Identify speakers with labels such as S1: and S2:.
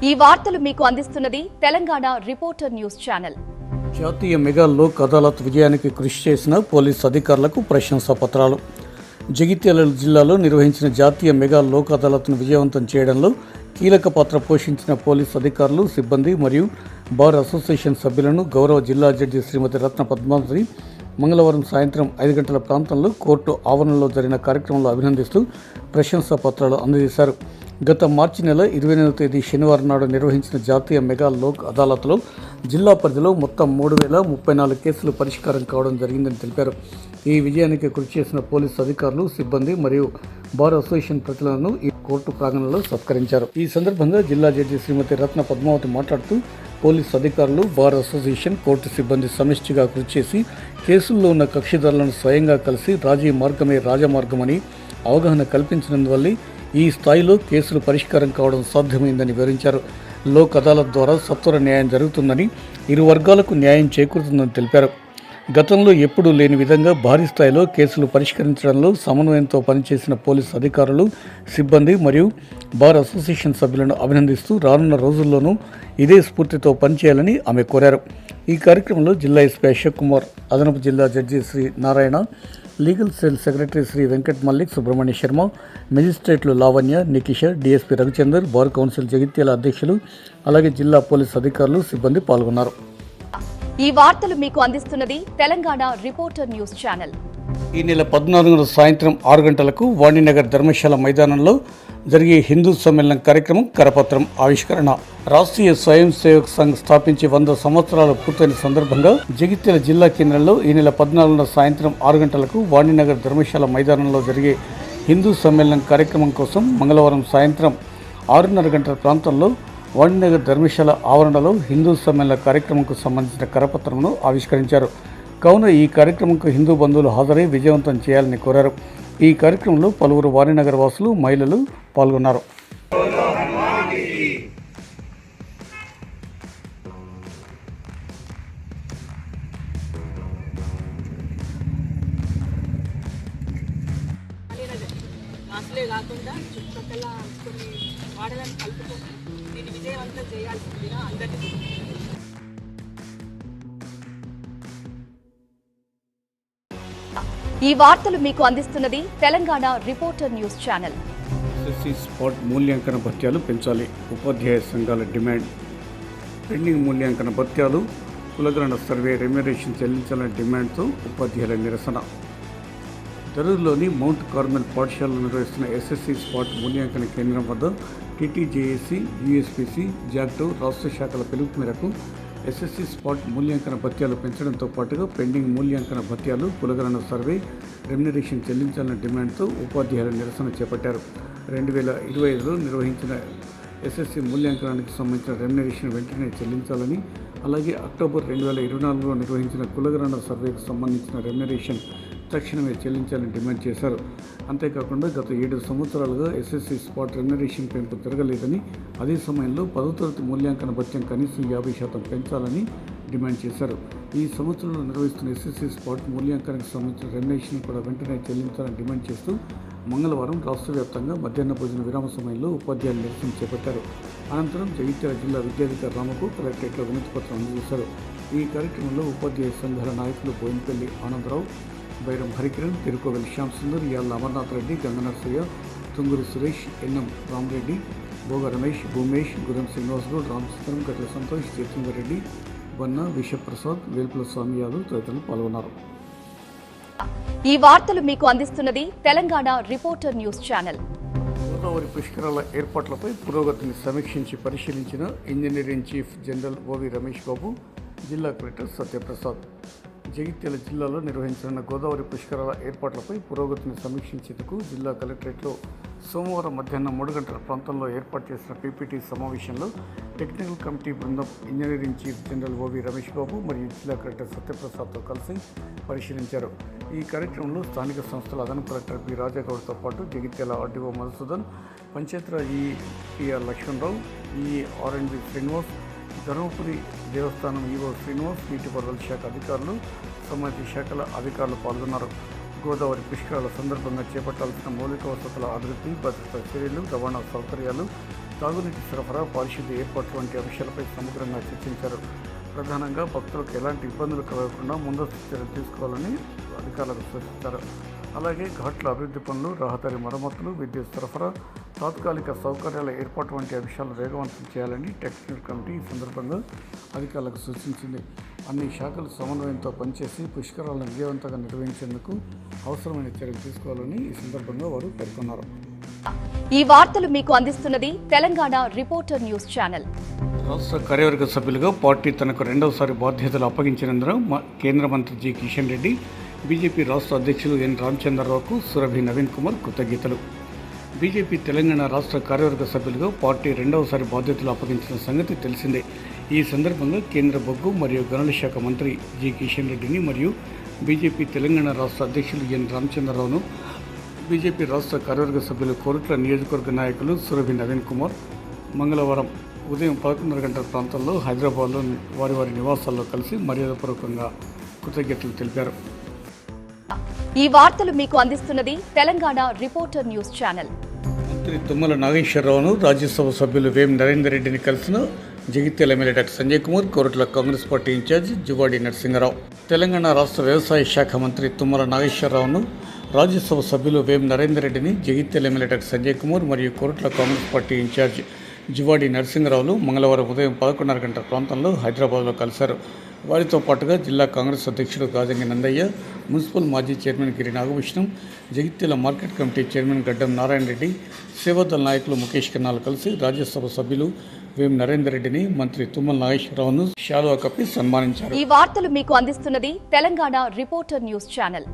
S1: ఈ వార్తలు మీకు అందిస్తున్నది తెలంగాణ రిపోర్టర్ న్యూస్ ఛానల్.
S2: జాతీయ మెగా లోక్ అదాలత్ విజయానికి కృషి చేసిన పోలీస్ అధికారులకు ప్రశంసా పత్రాలు. జగిత్యాల జిల్లాలో నిర్వహించిన జాతీయ మెగా లోక్ అదాలత్ను విజయవంతం చేయడంలో కీలక పాత్ర పోషించిన పోలీస్ అధికారులు, సిబ్బంది మరియు బార్ అసోసియేషన్ సభ్యులను గౌరవ జిల్లా జడ్జి శ్రీమతి రత్న పద్మావతి మంగళవారం సాయంత్రం 5 గంటల ప్రాంతంలో కోర్టు ఆవరణలో జరిగిన కార్యక్రమంలో అభినందిస్తూ ప్రశంసా పత్రాలు అందజేశారు. గత మార్చి నెల 28వ తేదీ శనివారం నాడు నిర్వహించిన జాతీయ మెగా లోక్ అదాలత్లో జిల్లా పరిధిలో మొత్తం 3034 కేసులు పరిష్కారం కావడం జరిగిందని తెలిపారు. ఈ విజయానికి కృషి చేసిన పోలీసు అధికారులు, సిబ్బంది మరియు బార్ అసోసియేషన్ ప్రతినిధులను ఈ కోర్టు ప్రాంగణంలో సత్కరించారు. ఈ సందర్భంగా జిల్లా జడ్జి శ్రీమతి రత్న పద్మావతి మాట్లాడుతూ పోలీసు అధికారులు, బార్ అసోసియేషన్, కోర్టు సిబ్బంది సమిష్టిగా కృషి చేసి కేసుల్లో ఉన్న కక్షిదారులను స్వయంగా కలిసి రాజీ మార్గమే రాజమార్గమని అవగాహన కల్పించినందువల్ల ఈ స్థాయిలో కేసులు పరిష్కారం కావడం సాధ్యమైందని వివరించారు. లోక్ అదాలత్ ద్వారా సత్వర న్యాయం జరుగుతుందని, ఇరు వర్గాలకు న్యాయం చేకూరుతుందని తెలిపారు. గతంలో ఎప్పుడూ లేని విధంగా భారీ స్థాయిలో కేసులు పరిష్కరించడంలో సమన్వయంతో పనిచేసిన పోలీసు అధికారులు, సిబ్బంది మరియు బార్ అసోసియేషన్ సభ్యులను అభినందిస్తూ రానున్న రోజుల్లోనూ ఇదే స్ఫూర్తితో పనిచేయాలని ఆమె కోరారు. ఈ కార్యక్రమంలో జిల్లా ఎస్పీ అశోక్ కుమార్, అదనపు జిల్లా judge Shri Narayana, legal cell secretary Shri Venkat Mallik, Subrahmanya Sharma, మెజిస్ట్రేట్లు Lavanya, Nikisha, DSP Ravichander, bar council Jagtial అధ్యక్షులు, అలాగే జిల్లా పోలీసు అధికారులు, సిబ్బంది పాల్గొన్నారు.
S1: ఈ వార్తలు మీకు అందిస్తున్నది తెలంగాణ రిపోర్టర్ న్యూస్ ఛానల్.
S2: ఈ నెల 14న సాయంత్రం 6 గంటలకు వాణినగర్ ధర్మశాల మైదానంలో జరిగే హిందూ సమ్మేళనం కార్యక్రమం కరపత్రం ఆవిష్కరణ. రాష్ట్రీయ స్వయం సేవక్ సంఘ్ స్థాపించి 100 సంవత్సరాలు పూర్తయిన సందర్భంగా జగిత్యాల జిల్లా కేంద్రంలో ఈ నెల 14న సాయంత్రం 6 గంటలకు వాణినగర్ ధర్మశాల మైదానంలో జరిగే హిందూ సమ్మేళనం కార్యక్రమం కోసం మంగళవారం సాయంత్రం 6:30 గంటల ప్రాంతంలో వాణినగర్ ధర్మశాల ఆవరణలో హిందూ సమ్మేళన కార్యక్రమంకు సంబంధించిన కరపత్రంను ఆవిష్కరించారు. కావున ఈ కార్యక్రమంకు హిందూ బంధువులు హాజరై విజయవంతం చేయాలని కోరారు. ఈ కార్యక్రమంలో పలువురు వాణినగర్ వాసులు, మహిళలు పాల్గొన్నారు.
S3: వాసులే కాకుండా చుట్టుపక్కల కొన్ని వాడలను కలుపుకొని దీన్ని విజయవంతం చేయాల్సిందిగా అందరినీ.
S1: ఈ వార్తలు మీకు అందిస్తున్నది Telangana reporter news channel.
S2: SSC spot మూల్యాంకన భత్యాలు పెంచాలి, ఉపాధ్యాయ సంఘాల డిమాండ్. పెండింగ్ మూల్యాంకన భత్యాలు, కులగణన సర్వే రెమ్యునరేషన్ చెల్లించాలనే డిమాండ్తో ఉపాధ్యాయుల నిరసన. దరూర్లోని మౌంట్ కార్మెల్ పాఠశాలలో నిర్వహిస్తున్న ఎస్ఎస్సీ స్పాట్ మూల్యాంకన కేంద్రం వద్ద టీటీజేఏసీ, యూఎస్పీసీ, జాక్టో రాష్ట్ర శాఖల పిలుపు మేరకు ఎస్ఎస్సీ స్పాట్ మూల్యాంకన భత్యాలు పెంచడంతో పాటుగా పెండింగ్ మూల్యాంకన భత్యాలు, కులగణన సర్వే రెమ్యునరేషన్ చెల్లించాలన్న డిమాండ్తో ఉపాధ్యాయుల నిరసన చేపట్టారు. 2025లో నిర్వహించిన ఎస్ఎస్సీ మూల్యాంకనానికి సంబంధించిన రెమ్యునరేషన్ వెంటనే చెల్లించాలని, అలాగే అక్టోబర్ 2024లో నిర్వహించిన కులగణన సర్వేకు సంబంధించిన రెమ్యునరేషన్ తక్షణమే చెల్లించాలని డిమాండ్ చేశారు. అంతేకాకుండా గత 7 సంవత్సరాలుగా ఎస్ఎస్సీ స్పాట్ రెమ్యునరేషన్ పెంపు జరగలేదని, అదే సమయంలో 10వ తరగతి మూల్యాంకన భత్యం కనీసం 50% పెంచాలని డిమాండ్ చేశారు. ఈ సంవత్సరంలో నిర్వహిస్తున్న ఎస్ఎస్సీ స్పాట్ మూల్యాంకనానికి సంబంధించిన రెమ్యునరేషన్ కూడా వెంటనే చెల్లించాలని డిమాండ్ చేస్తూ మంగళవారం రాష్ట్ర వ్యాప్తంగా మధ్యాహ్న భోజన విరామ సమయంలో ఉపాధ్యాయులు నిరసన చేపట్టారు. అనంతరం జగిత్యాల జిల్లా విద్యాధికారి రామకు కలెక్టరేట్లో వినతిపత్రం అందజేశారు. ఈ కార్యక్రమంలో ఉపాధ్యాయ సంఘాల నాయకులు బోయినపల్లి ఆనందరావు, బైరం హరికిరణ్, తిరుకోవెల్ శ్యామ్ సుందర్, యాళ్ళ అమర్నాథ్ రెడ్డి, గంగనర్సయ్య, తుంగూరి సురేష్, ఎన్ఎం రామరెడ్డి, భోగ రమేష్, భూమేష్, గురం శ్రీనివాస్ గౌడ్, రామచంద్రం, గట్ల సంతోష్, జయచంద్రెడ్డి, వన్న, విశ్వప్రసాద్, వేల్పుల స్వామి యాదవ్ తదితరులు పాల్గొన్నారు.
S1: ఈ వార్తలు మీకు అందిస్తున్నది Telangana reporter news channel.
S2: Godavari పుష్కరాల ఏర్పాట్లపై పురోగతిని సమీక్షించి పరిశీలించిన engineering chief general ఓవి Ramesh Babu, జిల్లా కలెక్టర్ సత్యప్రసాద్. జగిత్యాల జిల్లాలో నిర్వహించిన గోదావరి పుష్కరాల ఏర్పాట్లపై పురోగతిని సమీక్షించేందుకు జిల్లా కలెక్టరేట్లో సోమవారం మధ్యాహ్నం 3 గంటల ప్రాంతంలో ఏర్పాటు చేసిన పీపీటీ సమావేశంలో టెక్నికల్ కమిటీ బృందం engineering chief general ఓవి Ramesh Babu మరియు జిల్లా కలెక్టర్ సత్యప్రసాద్తో కలిసి పరిశీలించారు. ఈ కార్యక్రమంలో స్థానిక సంస్థల అదనపు కలెక్టర్ బి రాజాగౌడ్తో పాటు జగిత్యాల ఆర్డీఓ మధుసూదన్, పంచాయతీరాజ్ ఈఆర్ లక్ష్మణరావు, ఆర్ఎండ్బి శ్రీనివాస్, ధర్మపురి దేవస్థానం ఈవో శ్రీనివాస్, నీటిపారుదల శాఖ అధికారులు, సంబంధిత శాఖల అధికారులు పాల్గొన్నారు. గోదావరి పుష్కరాల సందర్భంగా చేపట్టాల్సిన మౌలిక వసతుల అభివృద్ధి, భద్రతా చర్యలు, రవాణా సౌకర్యాలు, తాగునీటి సరఫరా, పారిశుద్ధ్య ఏర్పాట్లు వంటి అంశాలపై సమగ్రంగా చర్చించారు. ప్రధానంగా భక్తులకు ఎలాంటి ఇబ్బందులు కలగకుండా ముందస్తు చర్యలు తీసుకోవాలని అధికారులకు సూచించారు. అలాగే ఘాట్ల అభివృద్ధి పనులు, రహదారి మరమ్మతులు, విద్యుత్ సరఫరా, తాత్కాలిక సౌకర్యాల ఏర్పాటు వంటి అంశాలు వేగవంతం చేయాలని టెక్నికల్ కమిటీ ఈ సందర్భంగా అధికారులకు సూచించింది. అన్ని శాఖలు సమన్వయంతో పనిచేసి పుష్కరాలను విజయవంతంగా నిర్వహించేందుకు అవసరమైన చర్యలు తీసుకోవాలని ఈ సందర్భంగా వారు పేర్కొన్నారు.
S1: ఈ వార్తలు మీకు అందిస్తున్నది తెలంగాణ రిపోర్టర్ న్యూస్ ఛానల్.
S2: రాష్ట్ర కార్యవర్గ సభ్యులుగా పార్టీ తనకు రెండవసారి బాధ్యతలు అప్పగించినందున కేంద్ర మంత్రి జి కిషన్ రెడ్డి, బీజేపీ రాష్ట్ర అధ్యక్షులు ఎన్ రామచంద్రరావుకు సురభి నవీన్ కుమార్ కృతజ్ఞతలు. బీజేపీ తెలంగాణ రాష్ట్ర కార్యవర్గ సభ్యులుగా పార్టీ రెండవసారి బాధ్యతలు అప్పగించిన సంగతి తెలిసిందే. ఈ సందర్భంగా కేంద్ర బొగ్గు మరియు గనుల శాఖ మంత్రి జి కిషన్ రెడ్డిని మరియు బీజేపీ తెలంగాణ రాష్ట్ర అధ్యక్షులు ఎన్ రామచంద్రరావును బీజేపీ రాష్ట్ర కార్యవర్గ సభ్యులు కోరుట్ల నియోజకవర్గ నాయకులు సురభి నవీన్ కుమార్ మంగళవారం ఉదయం 11:30 గంటల ప్రాంతంలో హైదరాబాద్లో వారి నివాసాల్లో కలిసి మర్యాదపూర్వకంగా కృతజ్ఞతలు తెలిపారు.
S1: ఈ వార్తలు మీకు అందిస్తున్నది తెలంగాణ రిపోర్టర్ న్యూస్ ఛానల్.
S2: మంత్రి తుమ్మల నాగేశ్వరరావును రాజ్యసభ సభ్యులు వేం నరేందర్ రెడ్డిని కలిసిన Jagtial MLA doctor Sanjay Kumar, Korutla Congress party incharge Juvvadi Narasimharao. Telangana రాష్ట్ర వ్యవసాయ శాఖ మంత్రి తుమ్మల నాగేశ్వరరావును రాజ్యసభ సభ్యులు వేం నరేందర్ రెడ్డిని జగిత్యాల ఎమ్మెల్యే డాక్టర్ సంజయ్ కుమార్ మరియు కోరుట్ల కాంగ్రెస్ పార్టీ ఇన్ఛార్జి జువాడి నరసింహరావులు మంగళవారం ఉదయం 11:30 గంటల ప్రాంతంలో హైదరాబాద్లో కలిశారు. వారితో పాటుగా జిల్లా కాంగ్రెస్ అధ్యక్షుడు గాజంగి నందయ్య, మున్సిపల్ మాజీ chairman Giri Nagabhushanam, Jagtial market committee chairman Gaddam Narayana Reddy, సేవాదళ నాయకులు ముఖేష్ కన్నాలు కలిసి రాజ్యసభ సభ్యులు వేం నరేందర్ రెడ్డిని, మంత్రి తుమ్మల నాగేశ్వరరావును శాలువా కప్పి సన్మానించారు.
S1: ఈ వార్తలు మీకు అందిస్తున్నది తెలంగాణ రిపోర్టర్ న్యూస్ ఛానల్.